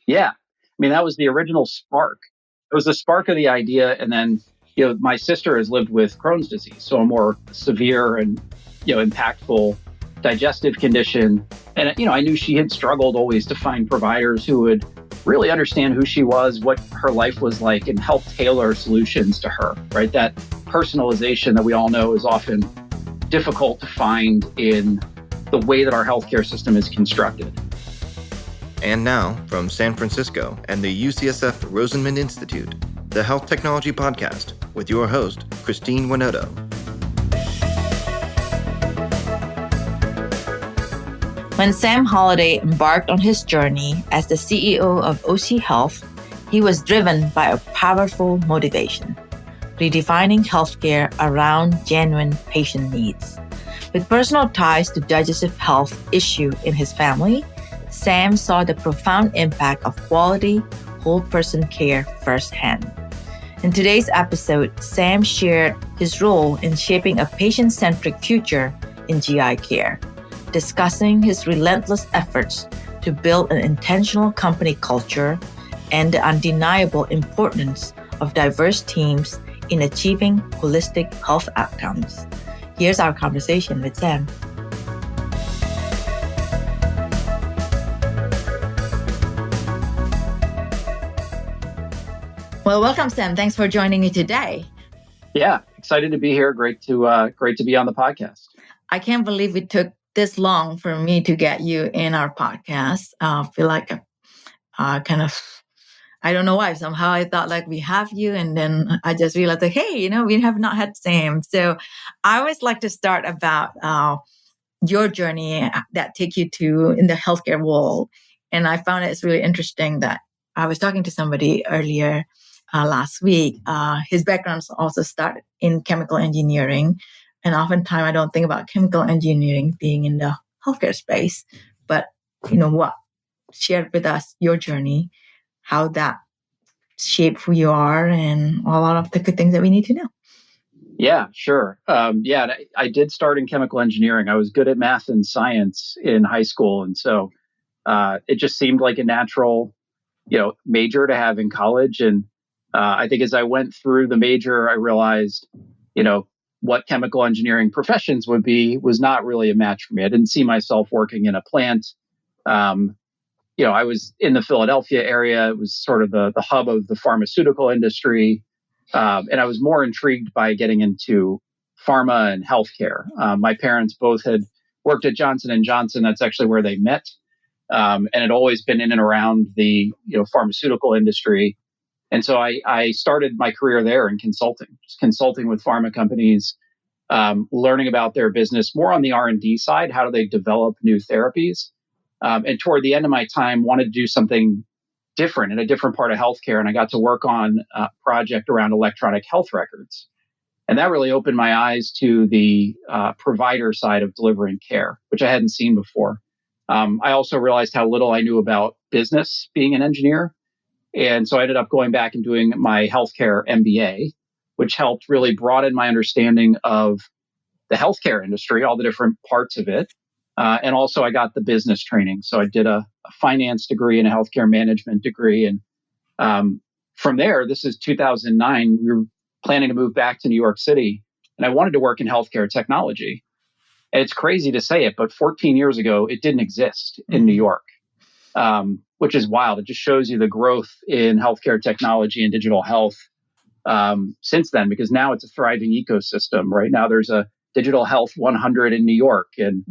Yeah. I mean, that was the original spark. It was the spark of the idea. And then, my sister has lived with Crohn's disease, so a more severe and, impactful digestive condition. And, I knew she had struggled always to find providers who would really understand who she was, what her life was like, and help tailor solutions to her, right? That personalization that we all know is often difficult to find in the way that our healthcare system is constructed. And now, from San Francisco and the UCSF Rosenman Institute, the Health Technology Podcast with your host, Christine Winoto. When Sam Holliday embarked on his journey as the CEO of OC Health, he was driven by a powerful motivation, redefining healthcare around genuine patient needs. With personal ties to digestive health issue in his family, Sam saw the profound impact of quality, whole-person care firsthand. In today's episode, Sam shared his role in shaping a patient-centric future in GI care, discussing his relentless efforts to build an intentional company culture and the undeniable importance of diverse teams in achieving holistic health outcomes. Here's our conversation with Sam. Well, welcome, Sam. Thanks for joining me today. Yeah, excited to be here. Great to be on the podcast. I can't believe it took this long for me to get you in our podcast. I feel like I don't know why. Somehow I thought like we have you, and then I just realized like, hey, we have not had Sam. So I always like to start about your journey that take you to in the healthcare world. And I found it's really interesting that I was talking to somebody earlier last week. His background also started in chemical engineering. And oftentimes I don't think about chemical engineering being in the healthcare space. But share with us your journey, how that shaped who you are, and a lot of the good things that we need to know. Yeah, sure. I did start in chemical engineering. I was good at math and science in high school. And so it just seemed like a natural, major to have in college. And I think as I went through the major, I realized, what chemical engineering professions would be was not really a match for me. I didn't see myself working in a plant. I was in the Philadelphia area. It was sort of the hub of the pharmaceutical industry. And I was more intrigued by getting into pharma and healthcare. My parents both had worked at Johnson & Johnson. That's actually where they met. And had always been in and around the pharmaceutical industry. And so I started my career there in consulting, just consulting with pharma companies, learning about their business more on the R&D side. How do they develop new therapies? And toward the end of my time, wanted to do something different in a different part of healthcare. And I got to work on a project around electronic health records. And that really opened my eyes to the provider side of delivering care, which I hadn't seen before. I also realized how little I knew about business being an engineer. And so I ended up going back and doing my healthcare MBA, which helped really broaden my understanding of the healthcare industry, all the different parts of it. And also I got the business training. So I did a finance degree and a healthcare management degree. And from there, this is 2009, we were planning to move back to New York City. And I wanted to work in healthcare technology. And it's crazy to say it, but 14 years ago, it didn't exist in New York, which is wild. It just shows you the growth in healthcare technology and digital health since then, because now it's a thriving ecosystem. Right now, there's a Digital Health 100 in New York. And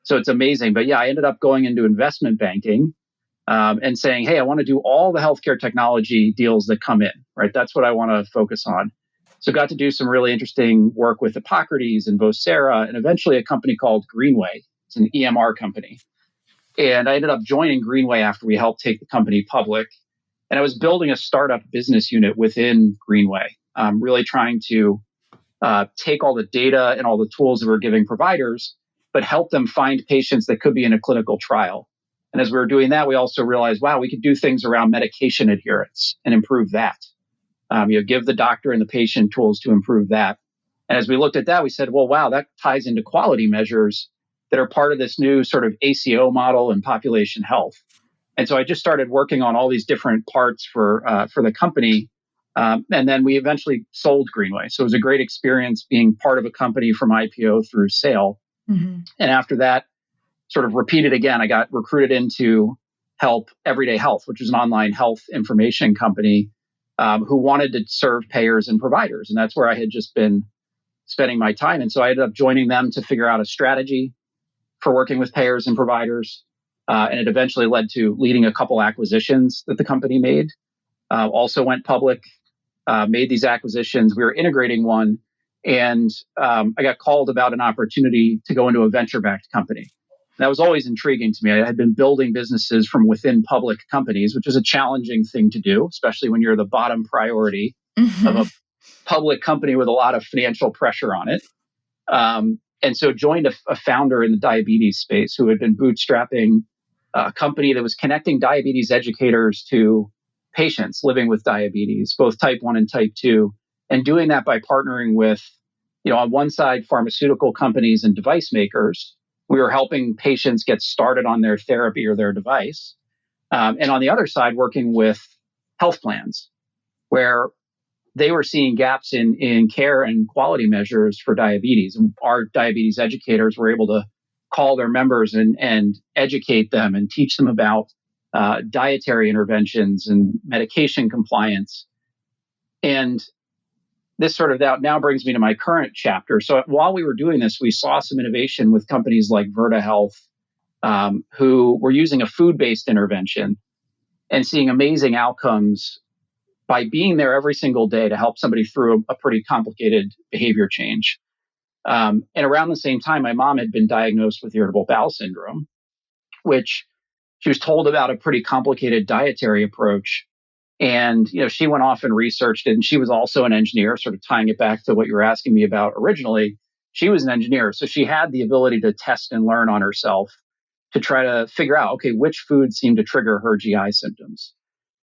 so it's amazing. But yeah, I ended up going into investment banking and saying, hey, I want to do all the healthcare technology deals that come in, right? That's what I want to focus on. So got to do some really interesting work with Hippocrates and Vocera, and eventually a company called Greenway. It's an EMR company. And I ended up joining Greenway after we helped take the company public. And I was building a startup business unit within Greenway, really trying to take all the data and all the tools that we're giving providers, but help them find patients that could be in a clinical trial. And as we were doing that, we also realized, wow, we could do things around medication adherence and improve that. Give the doctor and the patient tools to improve that. And as we looked at that, we said, well, wow, that ties into quality measures that are part of this new sort of ACO model and population health. And so I just started working on all these different parts for the company. And then we eventually sold Greenway. So it was a great experience being part of a company from IPO through sale. Mm-hmm. And after that, sort of repeated again, I got recruited into help Everyday Health, which is an online health information company who wanted to serve payers and providers. And that's where I had just been spending my time. And so I ended up joining them to figure out a strategy for working with payers and providers. And it eventually led to leading a couple acquisitions that the company made. Also went public, made these acquisitions. We were integrating one. And I got called about an opportunity to go into a venture-backed company. That was always intriguing to me. I had been building businesses from within public companies, which is a challenging thing to do, especially when you're the bottom priority of a public company with a lot of financial pressure on it. And so joined a founder in the diabetes space who had been bootstrapping a company that was connecting diabetes educators to patients living with diabetes, both type 1 and type 2, and doing that by partnering with, on one side, pharmaceutical companies and device makers. We were helping patients get started on their therapy or their device. And on the other side, working with health plans, where they were seeing gaps in care and quality measures for diabetes. And our diabetes educators were able to call their members and educate them and teach them about dietary interventions and medication compliance. And this sort of now brings me to my current chapter. So while we were doing this, we saw some innovation with companies like Virta Health, who were using a food-based intervention and seeing amazing outcomes by being there every single day to help somebody through a pretty complicated behavior change. And around the same time, my mom had been diagnosed with irritable bowel syndrome, which she was told about a pretty complicated dietary approach. And, she went off and researched it. And she was also an engineer, sort of tying it back to what you were asking me about originally. She was an engineer. So she had the ability to test and learn on herself to try to figure out, okay, which foods seem to trigger her GI symptoms.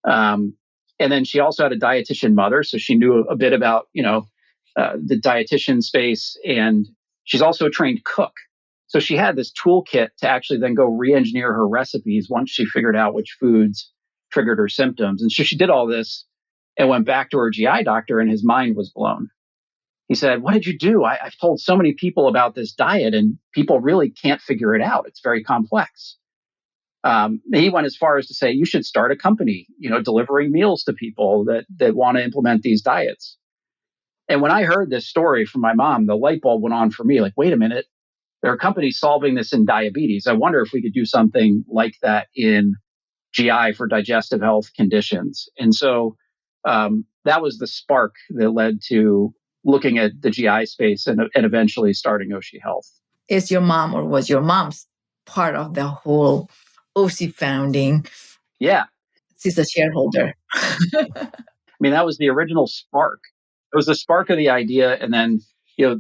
And then she also had a dietitian mother. So she knew a bit about, the dietitian space. And she's also a trained cook. So she had this toolkit to actually then go re-engineer her recipes once she figured out which foods triggered her symptoms. And so she did all this and went back to her GI doctor, and his mind was blown. He said, "What did you do? I've told so many people about this diet and people really can't figure it out. It's very complex." He went as far as to say, "You should start a company, delivering meals to people that want to implement these diets." And when I heard this story from my mom, the light bulb went on for me, like, wait a minute, there are companies solving this in diabetes. I wonder if we could do something like that in GI for digestive health conditions. And so that was the spark that led to looking at the GI space and eventually starting Oshi Health. Is your mom, or was your mom's part of the whole Oshi founding? Yeah. She's a shareholder. I mean, that was the original spark. It was the spark of the idea. And then,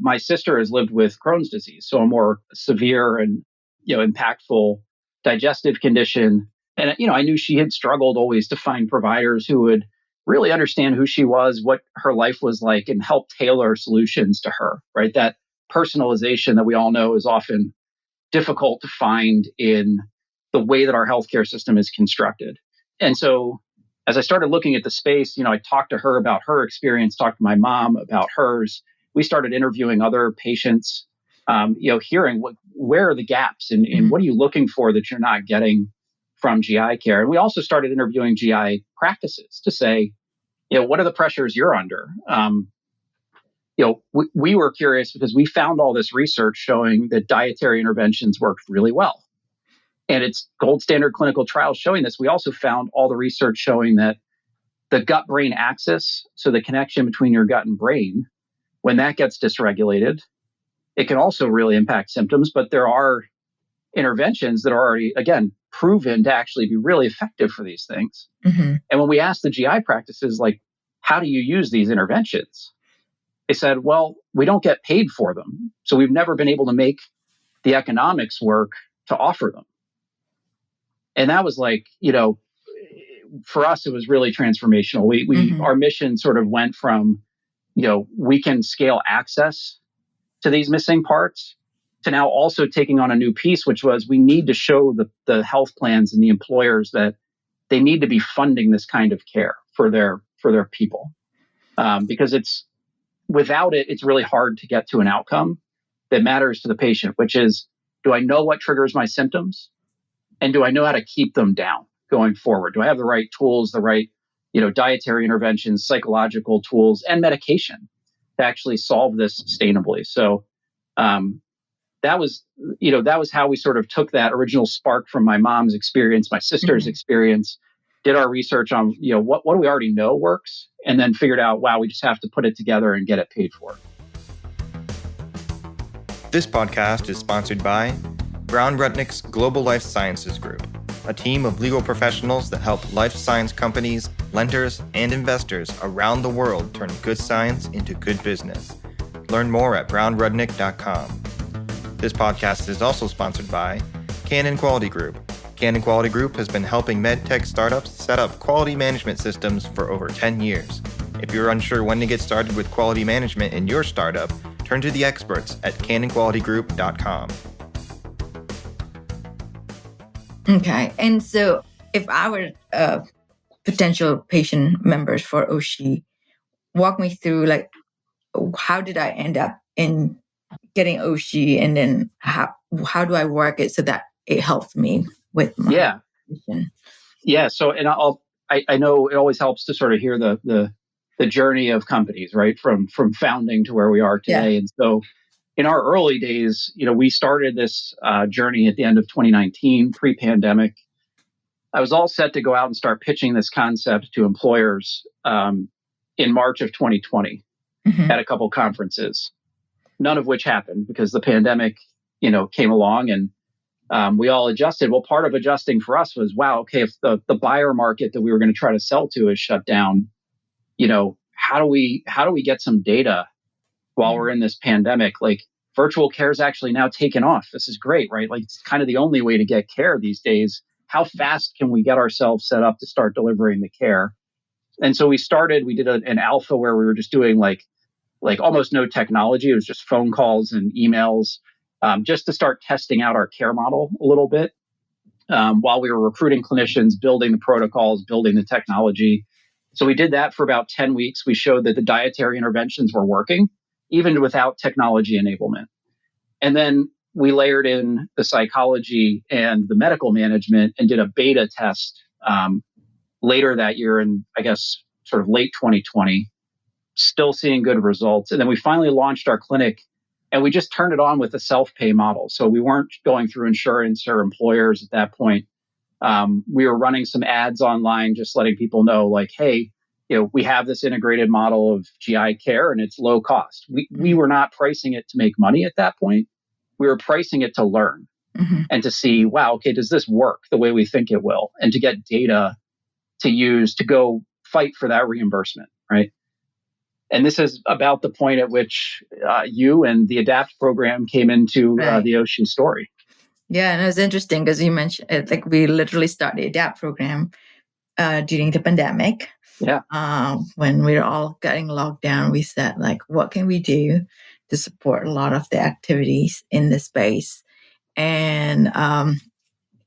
my sister has lived with Crohn's disease, so a more severe and, impactful digestive condition. And, I knew she had struggled always to find providers who would really understand who she was, what her life was like, and help tailor solutions to her, right? That personalization that we all know is often difficult to find in the way that our healthcare system is constructed. And so as I started looking at the space, I talked to her about her experience, talked to my mom about hers. We started interviewing other patients, hearing where are the gaps and what are you looking for that you're not getting from GI care. And we also started interviewing GI practices to say, what are the pressures you're under? We were curious because we found all this research showing that dietary interventions worked really well. And it's gold standard clinical trials showing this. We also found all the research showing that the gut-brain axis, so the connection between your gut and brain, when that gets dysregulated, it can also really impact symptoms. But there are interventions that are already, again, proven to actually be really effective for these things. Mm-hmm. And when we asked the GI practices, like, how do you use these interventions? They said, well, we don't get paid for them. So we've never been able to make the economics work to offer them. And that was like, for us, it was really transformational. We our mission sort of went from, we can scale access to these missing parts to now also taking on a new piece, which was we need to show the health plans and the employers that they need to be funding this kind of care for their people, because without it, it's really hard to get to an outcome that matters to the patient, which is, do I know what triggers my symptoms, and do I know how to keep them down going forward? Do I have the right tools, the right dietary interventions, psychological tools, and medication to actually solve this sustainably? So that was how we sort of took that original spark from my mom's experience, my sister's experience, did our research on what do we already know works, and then figured out, wow, we just have to put it together and get it paid for. This podcast is sponsored by Brown Rudnick's Global Life Sciences Group, a team of legal professionals that help life science companies, lenders, and investors around the world turn good science into good business. Learn more at brownrudnick.com. This podcast is also sponsored by Canon Quality Group. Canon Quality Group has been helping medtech startups set up quality management systems for over 10 years. If you're unsure when to get started with quality management in your startup, turn to the experts at canonqualitygroup.com. Okay. And so if I were potential patient members for Oshi, walk me through, like, how did I end up in getting Oshi, and then how do I work it so that it helps me with my patient? Yeah. So, and I know it always helps to sort of hear the journey of companies, right? From founding to where we are today. Yeah. And so in our early days, we started this journey at the end of 2019, pre-pandemic. I was all set to go out and start pitching this concept to employers in March of 2020 at a couple conferences, none of which happened because the pandemic, came along, and we all adjusted. Well, part of adjusting for us was, wow, okay, if the buyer market that we were going to try to sell to is shut down, how do we get some data while we're in this pandemic? Like, virtual care is actually now taken off. This is great, right? Like, it's kind of the only way to get care these days. How fast can we get ourselves set up to start delivering the care? And so we did an alpha where we were just doing like almost no technology. It was just phone calls and emails, just to start testing out our care model a little bit, while we were recruiting clinicians, building the protocols, building the technology. So we did that for about 10 weeks. We showed that the dietary interventions were working, even without technology enablement. And then we layered in the psychology and the medical management and did a beta test later that year in, I guess, sort of late 2020, still seeing good results. And then we finally launched our clinic, and we just turned it on with a self-pay model. So we weren't going through insurance or employers at that point. We were running some ads online, just letting people know, like, hey, we have this integrated model of GI care and it's low cost. We were not pricing it to make money at that point. We were pricing it to learn and to see, wow, okay, does this work the way we think it will? And to get data to use to go fight for that reimbursement, right? And this is about the point at which you and the ADAPT program came into the Oshi story. Yeah, and it was interesting because you mentioned it, like, we literally started the ADAPT program during the pandemic. Yeah. When we were all getting locked down, we said, like, what can we do to support a lot of the activities in this space? And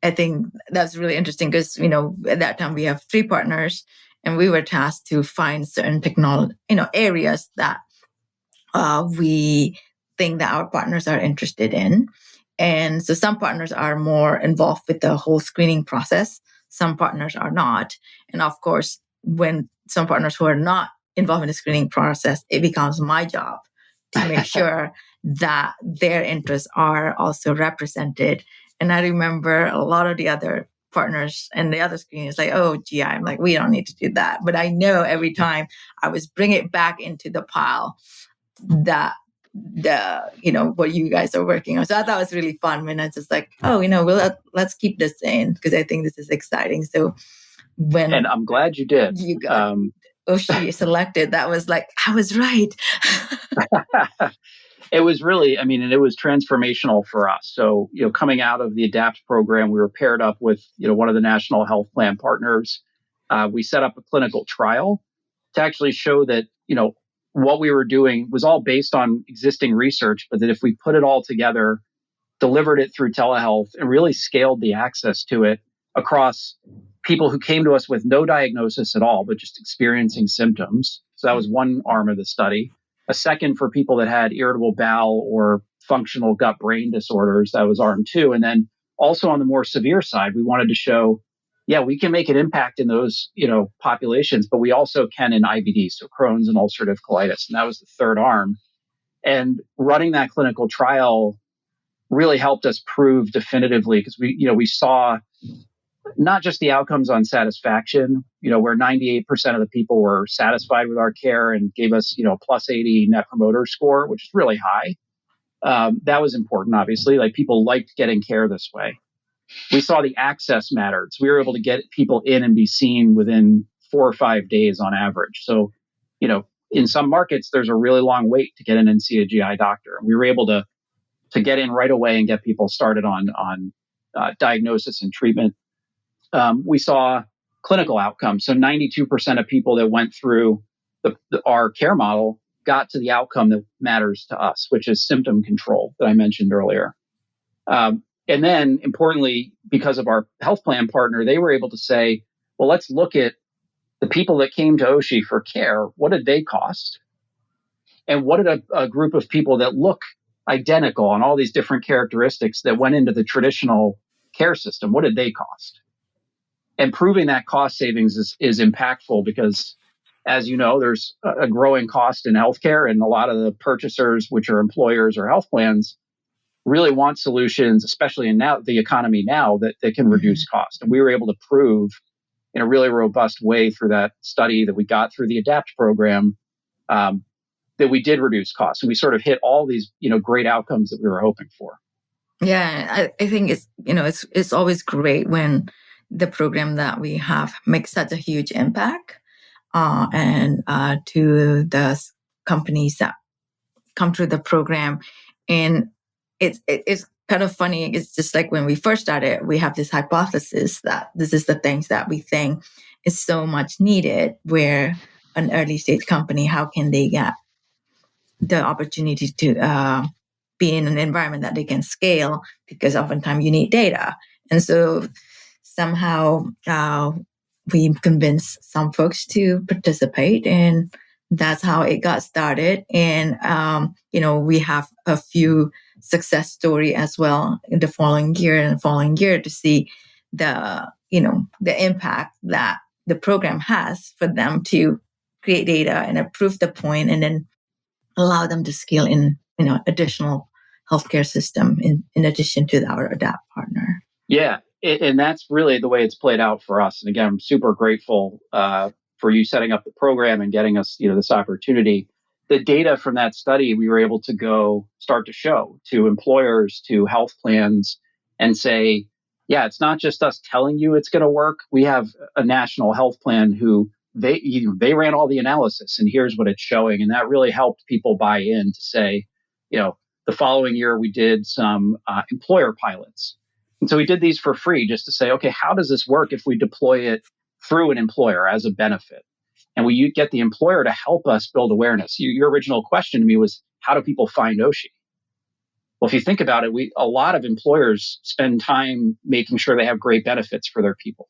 I think that's really interesting because, at that time we have 3 partners, and we were tasked to find certain technology, areas that we think that our partners are interested in. And so some partners are more involved with the whole screening process. Some partners are not. And of course, when some partners who are not involved in the screening process, it becomes my job to make sure that their interests are also represented. And I remember a lot of the other partners and the other screeners like, oh, GI. I'm like, we don't need to do that. But I know every time I was bring it back into the pile that what you guys are working on. So I thought it was really fun when I was just like, oh, let's keep this in because I think this is exciting. So and I'm glad you did. You got Oshi selected. That was like, I was right. It was really, and it was transformational for us. So, coming out of the ADAPT program, we were paired up with, one of the national health plan partners. We set up a clinical trial to actually show that, what we were doing was all based on existing research, but that if we put it all together delivered it through telehealth, and really scaled the access to it across people who came to us with no diagnosis at all, but just experiencing symptoms. So that was one arm of the study. A second for people that had irritable bowel or functional gut brain disorders. That was arm two. And then also on the more severe side, we wanted to show, yeah, we can make an impact in those, populations, but we also can in IBD, so Crohn's and ulcerative colitis. And that was the third arm. And running that clinical trial really helped us prove definitively, because we saw not just the outcomes on satisfaction, where 98% of the people were satisfied with our care and gave us, plus 80 net promoter score, which is really high. That was important, obviously. Like, people liked getting care this way. We saw the access mattered. So we were able to get people in and be seen within 4 or 5 days on average. So, in some markets, there's a really long wait to get in and see a GI doctor. We were able to get in right away and get people started on diagnosis and treatment. We saw clinical outcomes. So 92% of people that went through our care model got to the outcome that matters to us, which is symptom control that I mentioned earlier. And then, importantly, because of our health plan partner, they were able to say, well, let's look at the people that came to Oshi for care. What did they cost? And what did a group of people that look identical on all these different characteristics that went into the traditional care system, what did they cost? And proving that cost savings is impactful because, as you know, there's a growing cost in healthcare, and a lot of the purchasers, which are employers or health plans, really want solutions, especially in the economy now, that can reduce cost. And we were able to prove in a really robust way through that study that we got through the ADAPT program that we did reduce costs. And we sort of hit all these, great outcomes that we were hoping for. Yeah, I think it's always great when the program that we have makes such a huge impact and to the companies that come through the program. And it's kind of funny. It's just like when we first started, we have this hypothesis that this is the things that we think is so much needed, where an early stage company, how can they get the opportunity to be in an environment that they can scale, because oftentimes you need data. And so somehow we convinced some folks to participate, and that's how it got started. And, we have a few success story as well in the following year to see the impact that the program has for them to create data and approve the point, and then allow them to scale in, additional healthcare system in addition to our ADAPT partner. Yeah. And that's really the way it's played out for us. And again, I'm super grateful for you setting up the program and getting us, this opportunity. The data from that study, we were able to go start to show to employers, to health plans, and say, yeah, it's not just us telling you it's going to work. We have a national health plan who they ran all the analysis, and here's what it's showing. And that really helped people buy in to say, the following year we did some employer pilots. And so we did these for free just to say, okay, how does this work if we deploy it through an employer as a benefit? And we get the employer to help us build awareness. Your original question to me was, how do people find Oshi? Well, if you think about it, a lot of employers spend time making sure they have great benefits for their people.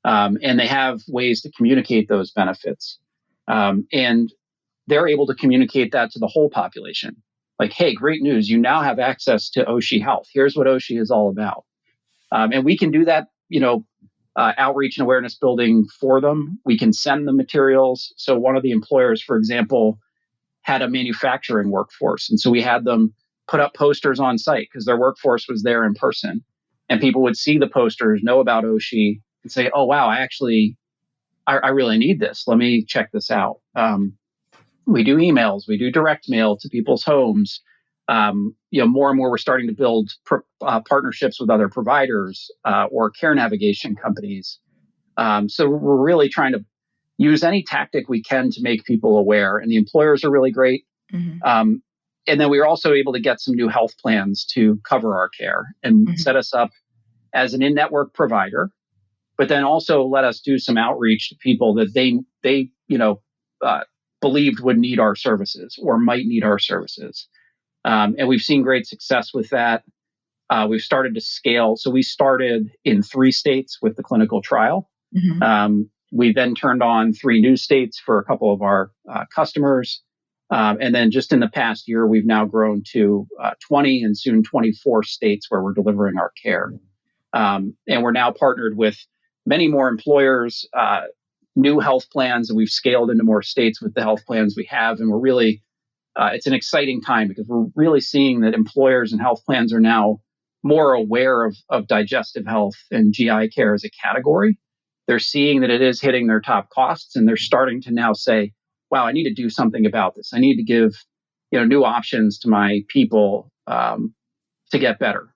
And they have ways to communicate those benefits. And they're able to communicate that to the whole population. Like, hey, great news. You now have access to Oshi Health. Here's what Oshi is all about. And we can do that, outreach and awareness building for them. We can send them materials. So one of the employers, for example, had a manufacturing workforce. And so we had them put up posters on site because their workforce was there in person. And people would see the posters, know about Oshi, and say, oh, wow, I really need this. Let me check this out. We do emails. We do direct mail to people's homes. More and more we're starting to build partnerships with other providers or care navigation companies. So we're really trying to use any tactic we can to make people aware. And the employers are really great. Mm-hmm. And then we were also able to get some new health plans to cover our care and mm-hmm. set us up as an in-network provider, but then also let us do some outreach to people that they believed would need our services or might need our services. And we've seen great success with that. We've started to scale. So we started in 3 states with the clinical trial. We then turned on 3 new states for a couple of our customers. And then just in the past year, we've now grown to 20 and soon 24 states where we're delivering our care. And we're now partnered with many more employers, new health plans, and we've scaled into more states with the health plans we have. And we're really, it's an exciting time because we're really seeing that employers and health plans are now more aware of digestive health and GI care as a category. They're seeing that it is hitting their top costs, and they're starting to now say, wow, I need to do something about this. I need to give, new options to my people to get better.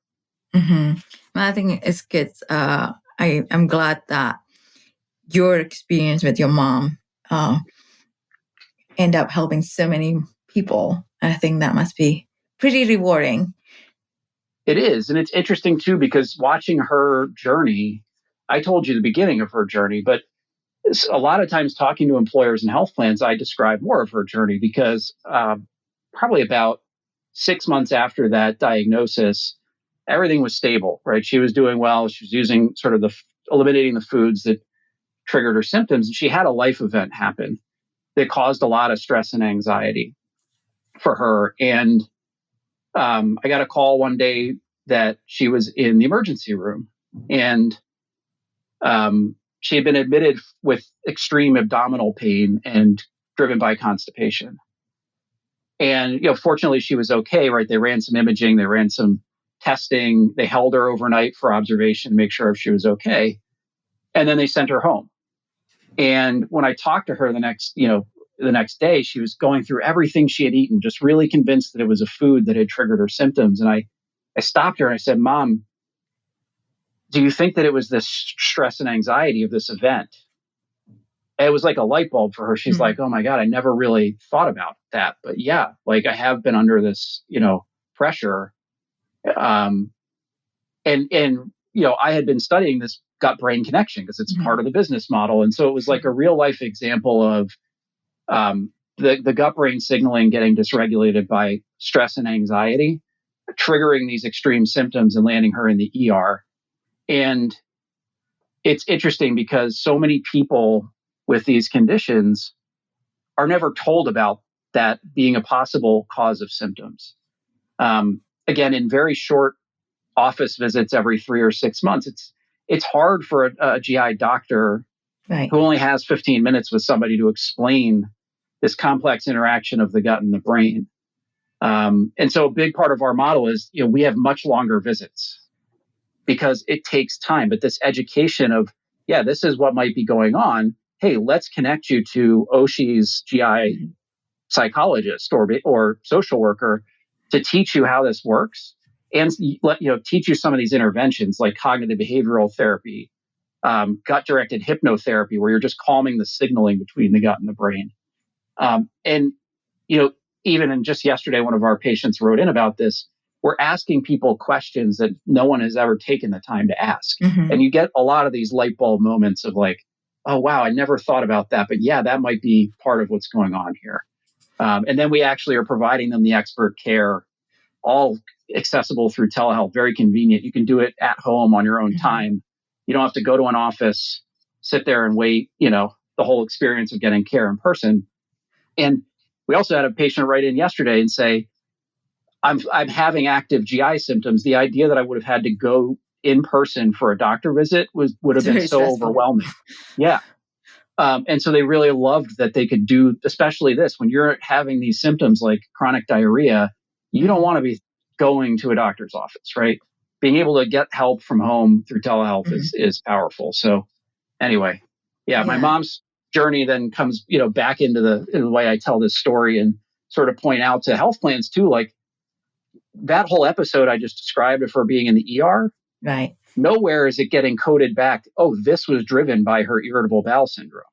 I think it's good. I'm glad that your experience with your mom end up helping so many people. I think that must be pretty rewarding. It is. And it's interesting too, because watching her journey, I told you the beginning of her journey, but a lot of times talking to employers and health plans, I describe more of her journey because probably about 6 months after that diagnosis, everything was stable, right? She was doing well. She was using sort of eliminating the foods that triggered her symptoms. And she had a life event happen that caused a lot of stress and anxiety for her. And I got a call one day that she was in the emergency room, and she had been admitted with extreme abdominal pain and driven by constipation. And, fortunately she was okay, right? They ran some imaging, they ran some testing, they held her overnight for observation to make sure if she was okay. And then they sent her home. And when I talked to her the next day, she was going through everything she had eaten, just really convinced that it was a food that had triggered her symptoms. And I stopped her and I said, Mom, do you think that it was this stress and anxiety of this event? And it was like a light bulb for her. She's like, oh my God, I never really thought about that. But yeah, like I have been under this, pressure. And I had been studying this gut-brain connection because it's part of the business model. And so it was like a real life example of the gut-brain signaling getting dysregulated by stress and anxiety, triggering these extreme symptoms and landing her in the ER. And it's interesting because so many people with these conditions are never told about that being a possible cause of symptoms. Again, in very short office visits every 3 or 6 months, it's hard for a GI doctor who only has 15 minutes with somebody to explain this complex interaction of the gut and the brain. And so a big part of our model is, we have much longer visits because it takes time. But this education of, this is what might be going on. Hey, let's connect you to Oshi's GI psychologist or social worker to teach you how this works and teach you some of these interventions like cognitive behavioral therapy, gut-directed hypnotherapy, where you're just calming the signaling between the gut and the brain. And even just yesterday, one of our patients wrote in about this. We're asking people questions that no one has ever taken the time to ask. And you get a lot of these light bulb moments of like, oh, wow, I never thought about that. But yeah, that might be part of what's going on here. And then we actually are providing them the expert care, all accessible through telehealth, very convenient. You can do it at home on your own time. You don't have to go to an office, sit there and wait, the whole experience of getting care in person. And we also had a patient write in yesterday and say, I'm having active GI symptoms. The idea that I would have had to go in person for a doctor visit would have been so overwhelming. Yeah. And so they really loved that they could do, especially this, when you're having these symptoms like chronic diarrhea, you don't want to be going to a doctor's office, right? Being able to get help from home through telehealth is powerful. So anyway, my mom's journey then comes, back into the way I tell this story and sort of point out to health plans too, like that whole episode I just described of her being in the ER. Right. Nowhere is it getting coded back, oh, this was driven by her irritable bowel syndrome.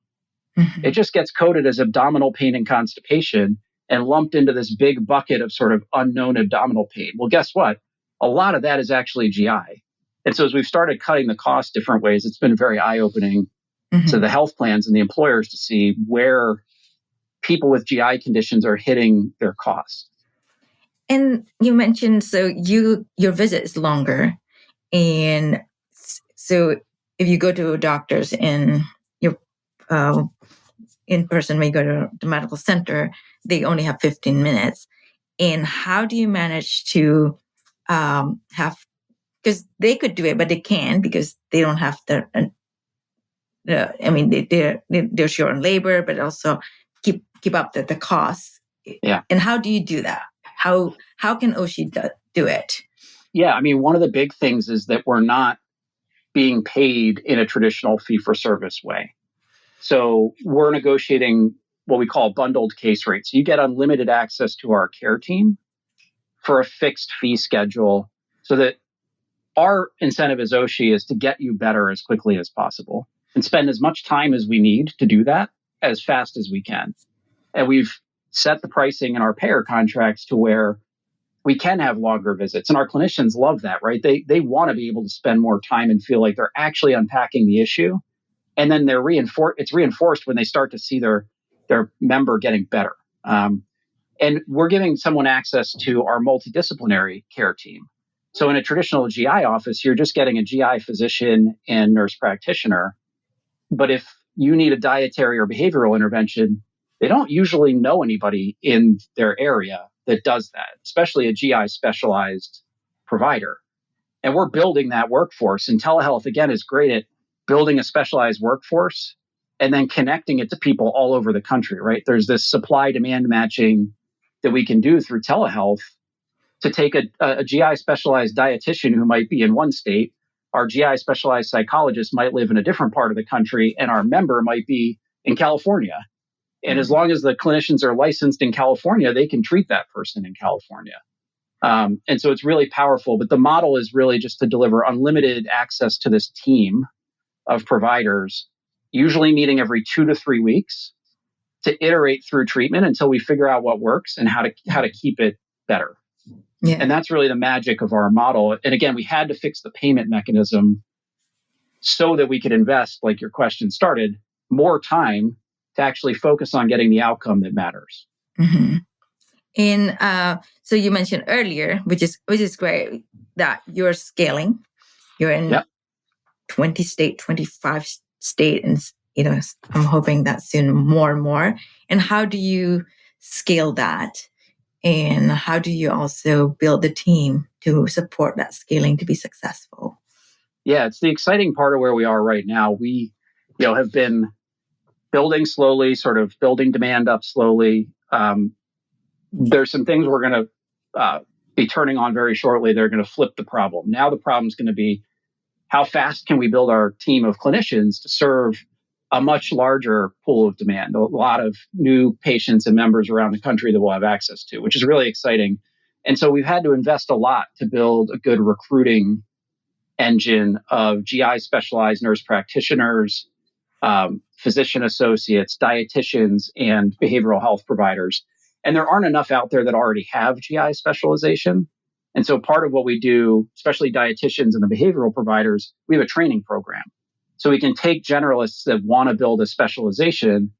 It just gets coded as abdominal pain and constipation and lumped into this big bucket of sort of unknown abdominal pain. Well, guess what? A lot of that is actually GI. And so as we've started cutting the cost different ways, it's been very eye-opening to the health plans and the employers to see where people with GI conditions are hitting their costs. And you mentioned, so your visit is longer. And so if you go to a doctor's in your in person, when you go to the medical center, they only have 15 minutes. And how do you manage to have, because they could do it, but they can't because they don't have I mean, they're short on labor, but also keep up the costs. Yeah. And how do you do that? How can Oshi do it? Yeah, I mean, one of the big things is that we're not being paid in a traditional fee-for-service way. So we're negotiating what we call bundled case rates. You get unlimited access to our care team for a fixed fee schedule, so that our incentive as Oshi is to get you better as quickly as possible and spend as much time as we need to do that as fast as we can. And we've set the pricing in our payer contracts to where we can have longer visits. And our clinicians love that, right? They want to be able to spend more time and feel like they're actually unpacking the issue. And then it's reinforced when they start to see their member getting better. And we're giving someone access to our multidisciplinary care team. So in a traditional GI office, you're just getting a GI physician and nurse practitioner. But if you need a dietary or behavioral intervention, they don't usually know anybody in their area that does that, especially a GI specialized provider. And we're building that workforce. And telehealth, again, is great at building a specialized workforce and then connecting it to people all over the country, right? There's this supply-demand matching that we can do through telehealth to take a GI specialized dietitian who might be in one state. Our GI specialized psychologist might live in a different part of the country, and our member might be in California. And as long as the clinicians are licensed in California, they can treat that person in California. And so it's really powerful. But the model is really just to deliver unlimited access to this team of providers, usually meeting every 2 to 3 weeks to iterate through treatment until we figure out what works and how to keep it better. Yeah. And that's really the magic of our model. And again, we had to fix the payment mechanism so that we could invest, like your question started, more time to actually focus on getting the outcome that matters. Mm-hmm. And so you mentioned earlier, which is great, that you're scaling. You're in 25 state, and I'm hoping that soon more and more. And how do you scale that? And how do you also build the team to support that scaling to be successful? Yeah, it's the exciting part of where we are right now. We, have been building slowly, sort of building demand up slowly. There's some things we're going to be turning on very shortly. They're going to flip the problem. Now the problem is going to be, how fast can we build our team of clinicians to serve a much larger pool of demand, a lot of new patients and members around the country that we'll have access to, which is really exciting. And so we've had to invest a lot to build a good recruiting engine of GI specialized nurse practitioners, physician associates, dietitians, and behavioral health providers. And there aren't enough out there that already have GI specialization. And so part of what we do, especially dietitians and the behavioral providers, we have a training program. So we can take generalists that want to build a specialization,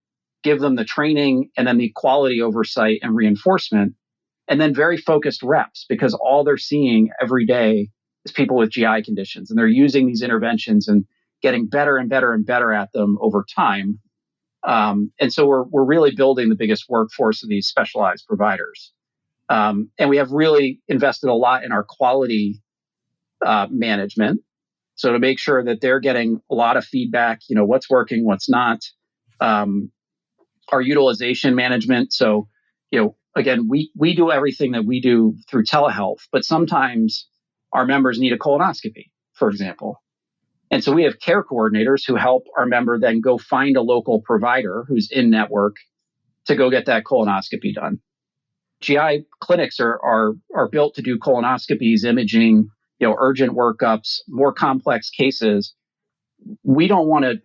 give them the training and then the quality oversight and reinforcement, and then very focused reps, because all they're seeing every day is people with GI conditions. And they're using these interventions and getting better and better and better at them over time. And so we're really building the biggest workforce of these specialized providers. And we have really invested a lot in our quality management. So to make sure that they're getting a lot of feedback, what's working, what's not. Our utilization management. So, again, we do everything that we do through telehealth, but sometimes our members need a colonoscopy, for example. And so we have care coordinators who help our member then go find a local provider who's in network to go get that colonoscopy done. GI clinics are built to do colonoscopies, imaging, urgent workups, more complex cases. We don't want to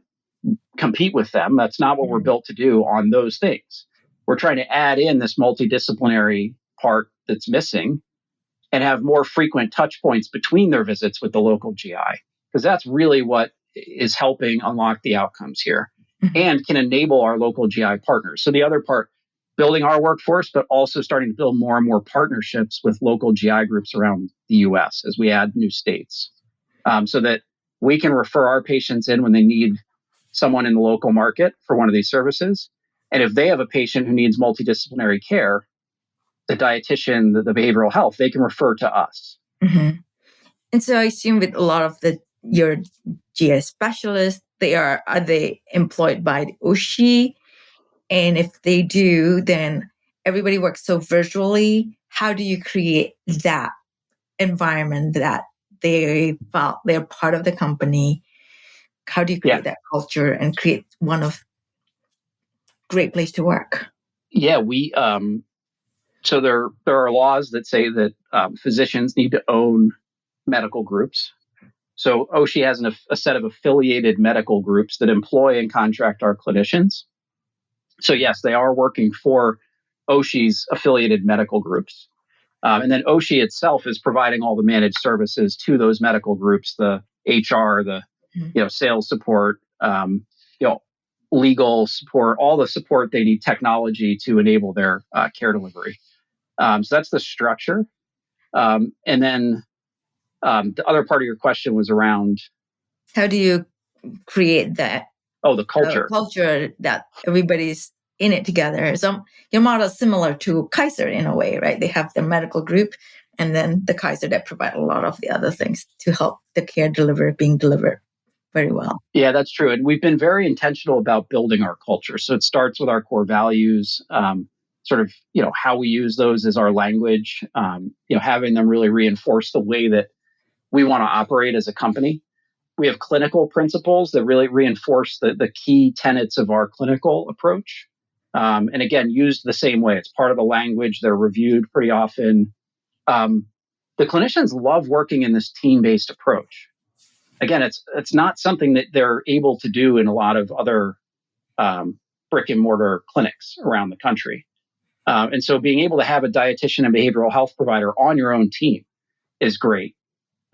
compete with them. That's not what we're built to do on those things. We're trying to add in this multidisciplinary part that's missing and have more frequent touch points between their visits with the local GI, because that's really what is helping unlock the outcomes here and can enable our local GI partners. So the other part, building our workforce, but also starting to build more and more partnerships with local GI groups around the US as we add new states, so that we can refer our patients in when they need someone in the local market for one of these services. And if they have a patient who needs multidisciplinary care, the dietitian, the behavioral health, they can refer to us. Mm-hmm. And so I assume with a lot of your GI specialists, are they employed by OSHI? And if they do, then everybody works so virtually. How do you create that environment that they felt they're part of the company? How do you create that culture and create one of great place to work? Yeah, so there are laws that say that physicians need to own medical groups. So OSHI has a set of affiliated medical groups that employ and contract our clinicians. So yes, they are working for OSHI's affiliated medical groups. And then OSHI itself is providing all the managed services to those medical groups, the HR, the sales support, legal support, all the support they need, technology to enable their care delivery. So that's the structure. And then the other part of your question was around how do you create that? The culture. Culture that everybody's in it together. So your model is similar to Kaiser in a way, right? They have the medical group and then the Kaiser that provide a lot of the other things to help the care being delivered very well. Yeah, that's true. And we've been very intentional about building our culture. So it starts with our core values, sort of, how we use those as our language, having them really reinforce the way that we want to operate as a company. We have clinical principles that really reinforce the key tenets of our clinical approach. And again, used the same way. It's part of the language. They're reviewed pretty often. The clinicians love working in this team-based approach. Again, it's not something that they're able to do in a lot of other brick and mortar clinics around the country. And so being able to have a dietitian and behavioral health provider on your own team is great.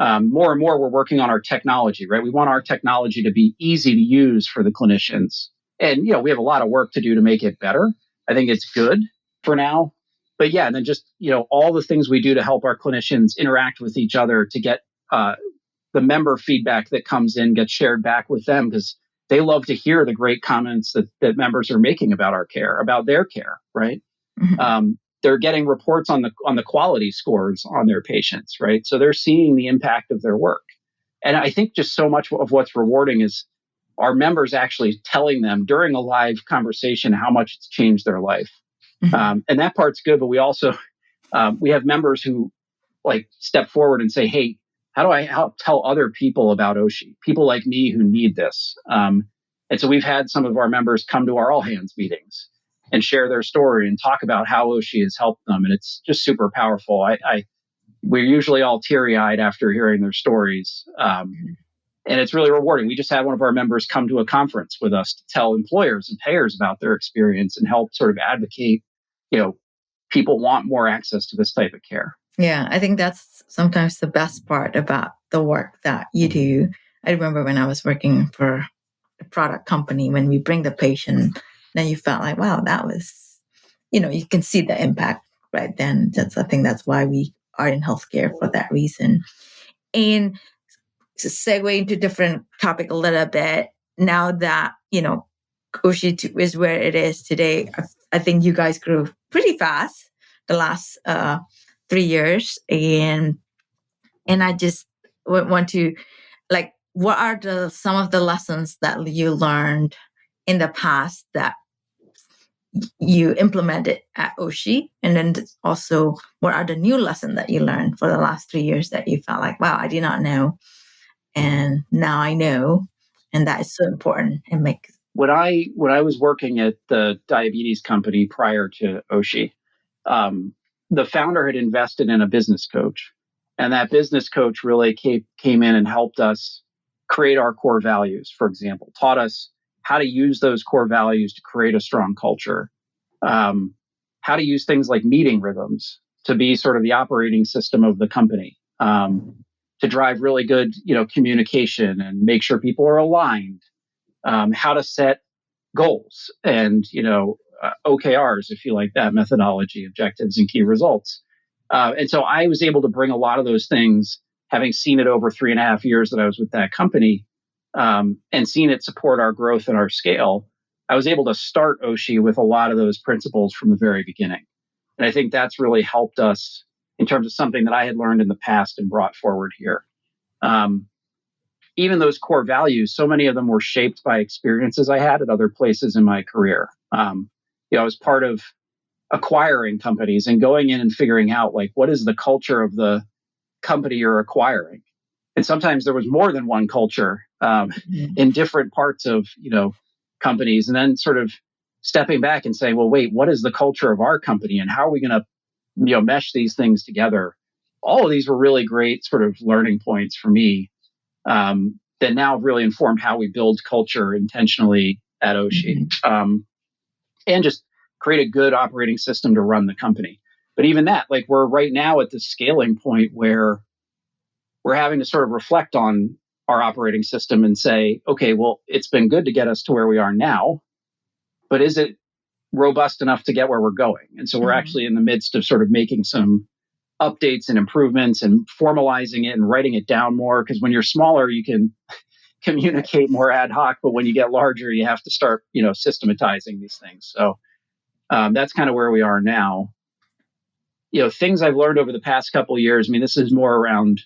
More and more, we're working on our technology, right? We want our technology to be easy to use for the clinicians. And, we have a lot of work to do to make it better. I think it's good for now. But yeah, and then just, all the things we do to help our clinicians interact with each other to get the member feedback that comes in gets shared back with them because they love to hear the great comments that members are making about our care, about their care, right? Mm-hmm. They're getting reports on the quality scores on their patients, right? So they're seeing the impact of their work. And I think just so much of what's rewarding is our members actually telling them during a live conversation how much it's changed their life. Mm-hmm. And that part's good, but we also, we have members who step forward and say, hey, how do I help tell other people about OSHI? People like me who need this. And so we've had some of our members come to our all hands meetings and share their story and talk about how OSHI has helped them. And it's just super powerful. We're usually all teary-eyed after hearing their stories. And it's really rewarding. We just had one of our members come to a conference with us to tell employers and payers about their experience and help sort of advocate, people want more access to this type of care. Yeah, I think that's sometimes the best part about the work that you do. I remember when I was working for a product company, when we bring the patient, then you felt like, wow, that was, you can see the impact right then. I think that's why we are in healthcare for that reason. And to segue into different topic a little bit, now that, OSHI is where it is today, I think you guys grew pretty fast the last 3 years. And I just want to, what are some of the lessons that you learned in the past that you implemented at OSHI? And then also, what are the new lessons that you learned for the last 3 years that you felt like, wow, I did not know. And now I know. And that is so important. And when I was working at the diabetes company prior to OSHI, the founder had invested in a business coach. And that business coach really came in and helped us create our core values, for example, taught us how to use those core values to create a strong culture, how to use things like meeting rhythms to be sort of the operating system of the company, to drive really good, communication and make sure people are aligned, how to set goals and, OKRs, if you like that methodology, objectives and key results. And so I was able to bring a lot of those things, having seen it over 3.5 years that I was with that company, and seen it support our growth and our scale. I was able to start Oshi with a lot of those principles from the very beginning. And I think that's really helped us in terms of something that I had learned in the past and brought forward here. Even those core values, so many of them were shaped by experiences I had at other places in my career. I was part of acquiring companies and going in and figuring out like, what is the culture of the company you're acquiring? And sometimes there was more than one culture in different parts of, companies, and then sort of stepping back and saying, well, wait, what is the culture of our company and how are we going to, mesh these things together? All of these were really great sort of learning points for me that now have really informed how we build culture intentionally at Oshi, and just create a good operating system to run the company. But even that, like we're right now at the scaling point where we're having to sort of reflect on our operating system and say, okay, well, it's been good to get us to where we are now, but is it robust enough to get where we're going? And so we're actually in the midst of sort of making some updates and improvements and formalizing it and writing it down more. Because when you're smaller, you can communicate more ad hoc, but when you get larger, you have to start, systematizing these things. So that's kind of where we are now. Things I've learned over the past couple of years. I mean, this is more around,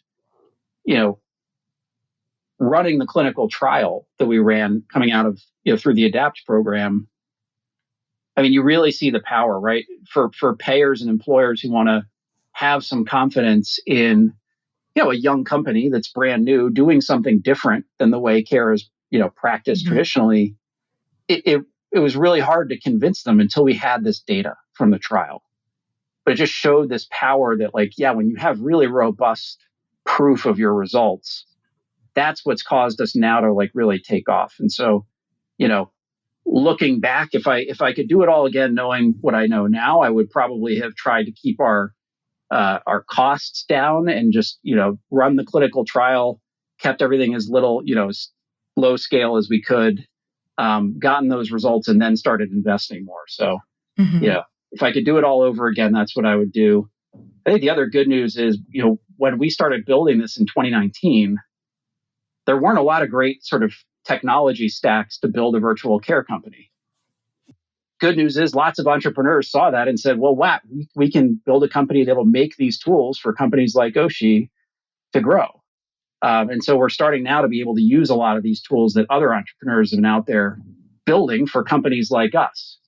running the clinical trial that we ran coming out of, through the ADAPT program. I mean, you really see the power, right? For payers and employers who want to have some confidence in, a young company that's brand new doing something different than the way care is, practiced traditionally. It was really hard to convince them until we had this data from the trial. But it just showed this power that like, when you have really robust proof of your results, that's what's caused us now to like really take off. And so, looking back, if I could do it all again, knowing what I know now, I would probably have tried to keep our costs down and just, run the clinical trial, kept everything as little, as low scale as we could, gotten those results and then started investing more. So, if I could do it all over again, that's what I would do. I think the other good news is, when we started building this in 2019, there weren't a lot of great sort of technology stacks to build a virtual care company. Good news is lots of entrepreneurs saw that and said, well, wow, we can build a company that will make these tools for companies like Oshi to grow. And so we're starting now to be able to use a lot of these tools that other entrepreneurs have been out there building for companies like us.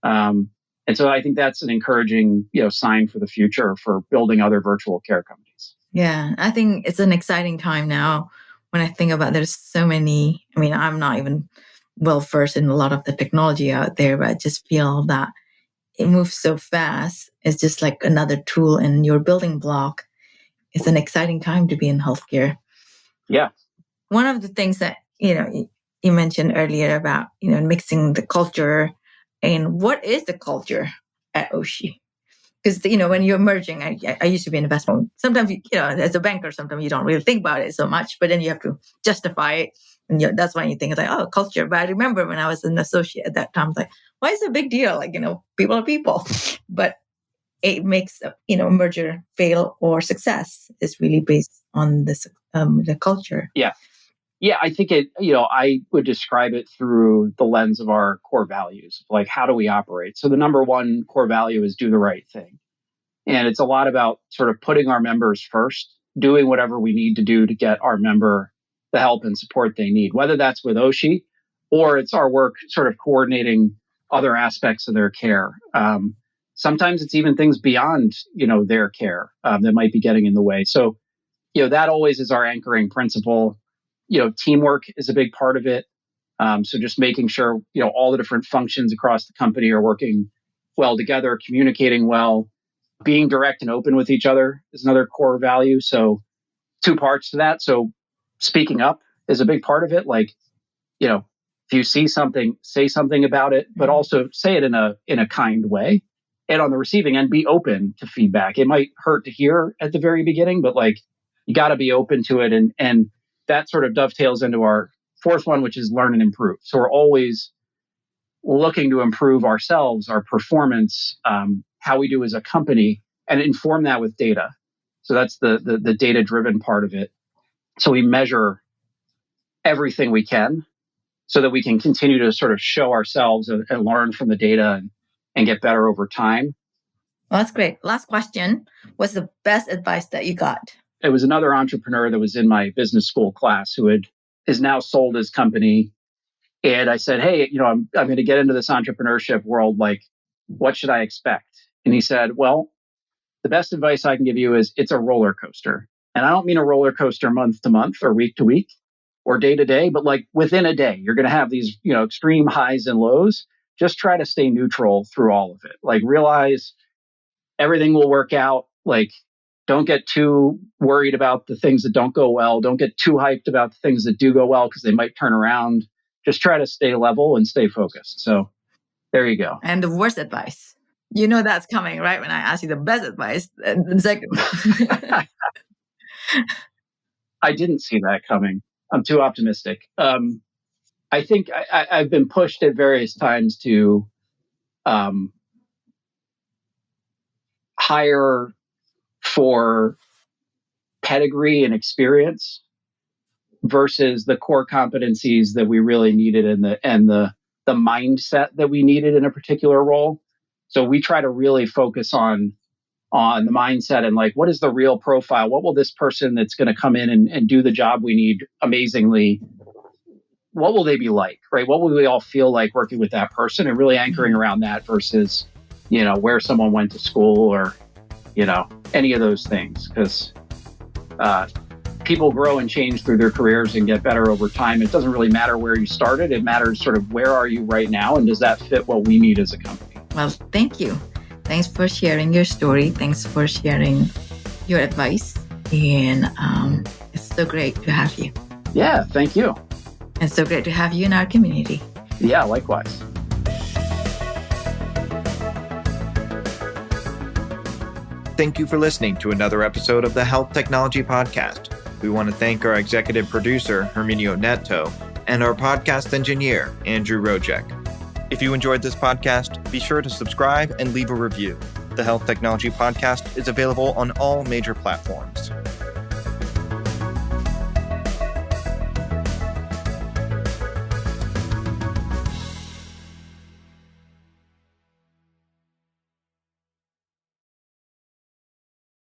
And so I think that's an encouraging, sign for the future for building other virtual care companies. Yeah, I think it's an exciting time now. When I think about there's so many, I mean, I'm not even well versed in a lot of the technology out there, but I just feel that it moves so fast. It's just like another tool in your building block. It's an exciting time to be in healthcare. Yeah. One of the things that, you mentioned earlier about, mixing the culture, and what is the culture at Oshi? Because, when you're merging, I used to be an investment. Sometimes, as a banker, sometimes you don't really think about it so much, but then you have to justify it. And that's when you think it's like, oh, culture. But I remember when I was an associate at that time, I was like, why is it a big deal? Like, people are people. But it makes, merger fail or success is really based on this, the culture. Yeah. Yeah, I think I would describe it through the lens of our core values. Like, how do we operate? So the number one core value is do the right thing. And it's a lot about sort of putting our members first, doing whatever we need to do to get our member the help and support they need, whether that's with Oshi or it's our work sort of coordinating other aspects of their care. Sometimes it's even things beyond, their care that might be getting in the way. So, that always is our anchoring principle. Teamwork is a big part of it. So just making sure, all the different functions across the company are working well together, communicating well, being direct and open with each other is another core value. So two parts to that. So speaking up is a big part of it. Like, if you see something, say something about it, but also say it in a kind way. And on the receiving end, be open to feedback. It might hurt to hear at the very beginning, but like, you got to be open to it. And that sort of dovetails into our fourth one, which is learn and improve. So we're always looking to improve ourselves, our performance, how we do as a company, and inform that with data. So that's the data-driven part of it. So we measure everything we can so that we can continue to sort of show ourselves and learn from the data and get better over time. Well, that's great. Last question. What's the best advice that you got? It was another entrepreneur that was in my business school class who is now sold his company. And I said, hey, I'm going to get into this entrepreneurship world. Like, what should I expect? And he said, well, the best advice I can give you is it's a roller coaster. And I don't mean a roller coaster month to month or week to week or day to day, but like within a day, you're going to have these, extreme highs and lows. Just try to stay neutral through all of it. Like, realize everything will work out. Like, don't get too worried about the things that don't go well. Don't get too hyped about the things that do go well because they might turn around. Just try to stay level and stay focused. So there you go. And the worst advice. That's coming, right? When I ask you the best advice, and the second. I didn't see that coming. I'm too optimistic. I think I've been pushed at various times to hire for pedigree and experience versus the core competencies that we really needed and the mindset that we needed in a particular role. So we try to really focus on the mindset and like, what is the real profile? What will this person that's going to come in and do the job we need amazingly, what will they be like, right? What will we all feel like working with that person, and really anchoring around that versus, where someone went to school or, any of those things. Because people grow and change through their careers and get better over time. It doesn't really matter where you started. It matters sort of where are you right now, and does that fit what we need as a company? Well, thank you. Thanks for sharing your story. Thanks for sharing your advice. And it's so great to have you. Yeah, thank you. It's so great to have you in our community. Yeah, likewise. Thank you for listening to another episode of the Health Technology Podcast. We want to thank our executive producer, Herminio Neto, and our podcast engineer, Andrew Rojek. If you enjoyed this podcast, be sure to subscribe and leave a review. The Health Technology Podcast is available on all major platforms.